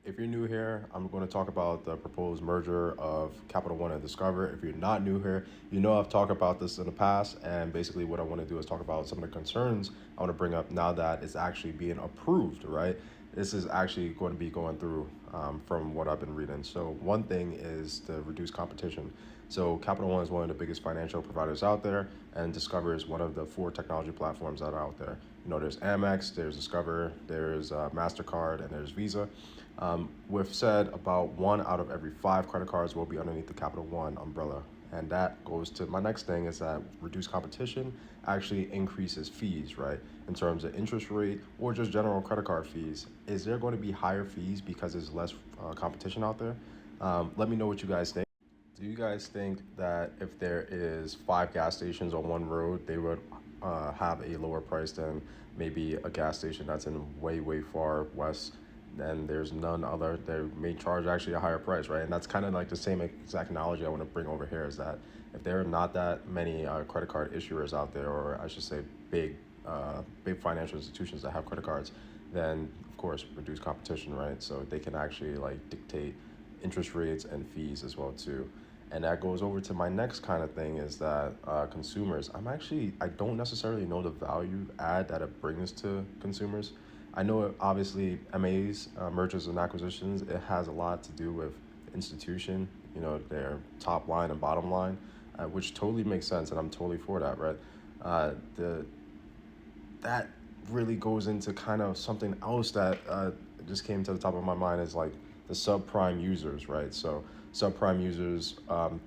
If you're new here, I'm going to talk about the proposed merger of Capital One and Discover. If you're not new here, you know I've talked about this in the past, and basically what I want to do is talk about some of the concerns I want to bring up now that it's actually being approved, right? This is actually going to be going through from what I've been reading. So one thing is the reduced competition. So Capital One is one of the biggest financial providers out there, and Discover is one of the four technology platforms that are out there. You know, there's Amex, there's Discover, there's Mastercard, and there's Visa. We've said about one out of every five credit cards will be underneath the Capital One umbrella. And that goes to my next thing is that reduced competition actually increases fees, right? In terms of interest rate or just general credit card fees. Is there going to be higher fees because there's less competition out there? Let me know what you guys think. Do you guys think that if there is five gas stations on one road, they would have a lower price than maybe a gas station that's in way far west? And there's none other. They may charge actually a higher price, right? And that's kind of like the same exact analogy I want to bring over here is that if there are not that many credit card issuers out there, or I should say big financial institutions that have credit cards, then of course reduce competition, right? So they can actually like dictate interest rates and fees as well too. And that goes over to my next kind of thing is that consumers, I don't necessarily know the value add that it brings to consumers. I know obviously MAs, mergers and acquisitions, it has a lot to do with institution, you know, their top line and bottom line, which totally makes sense, and I'm totally for that, right? The that really goes into kind of something else that just came to the top of my mind is like the subprime users, right? So subprime users,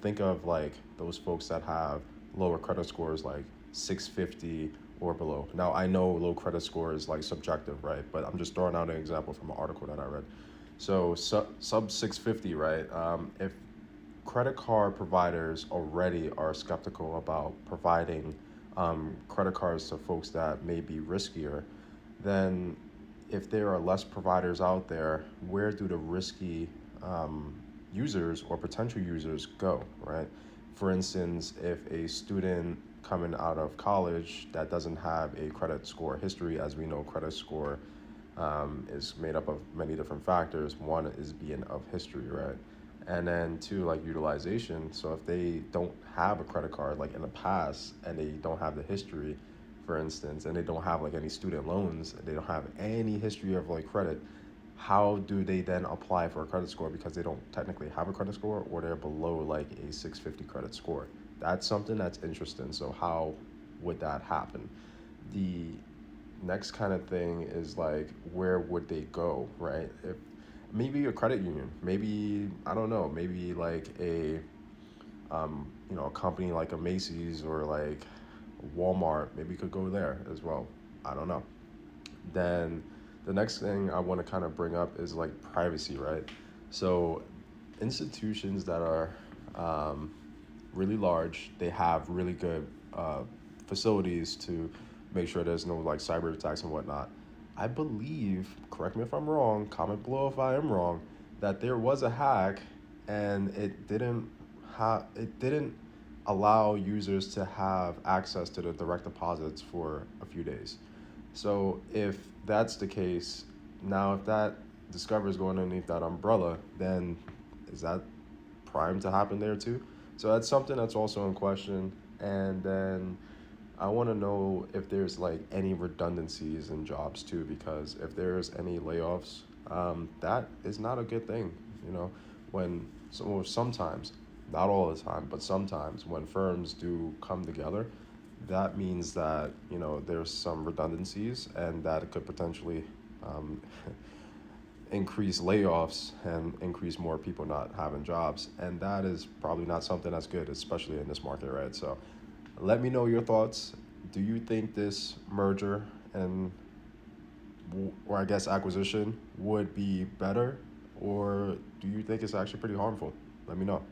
think of like those folks that have lower credit scores like 650 or below. Now I know low credit score is like subjective, right? But I'm just throwing out an example from an article that I read. So sub 650, right? If credit card providers already are skeptical about providing credit cards to folks that may be riskier, then if there are less providers out there, where do the risky users or potential users go, right? For instance, if a student coming out of college that doesn't have a credit score history, as we know, credit score is made up of many different factors. One is being of history, right? And then two, like utilization. So if they don't have a credit card like in the past and they don't have the history, for instance, and they don't have like any student loans, they don't have any history of like credit, how do they then apply for a credit score because they don't technically have a credit score or they're below like a 650 credit score? That's something that's interesting. So how would that happen? The next kind of thing is like where would they go, right? If maybe a credit union, maybe I don't know, maybe like a a company like a Macy's or like Walmart, maybe could go there as well. I don't know. Then the next thing I want to kind of bring up is like privacy, right? So institutions that are um, really large, they have really good facilities to make sure there's no like cyber attacks and whatnot. I believe, correct me if I'm wrong, comment below if I am wrong, that there was a hack and it didn't allow users to have access to the direct deposits for a few days. So if that's the case, now if that Discover is going underneath that umbrella, then is that primed to happen there too? So that's something that's also in question. And then I want to know if there's like any redundancies in jobs too, because if there's any layoffs, that is not a good thing. You know, when sometimes, not all the time, but sometimes when firms do come together, that means that there's some redundancies, and that could potentially um, increase layoffs and increase more people not having jobs, and that is probably not something that's good, especially in this market, right? So let me know your thoughts. Do you think this merger and or I guess acquisition would be better, or do you think it's actually pretty harmful? Let me know.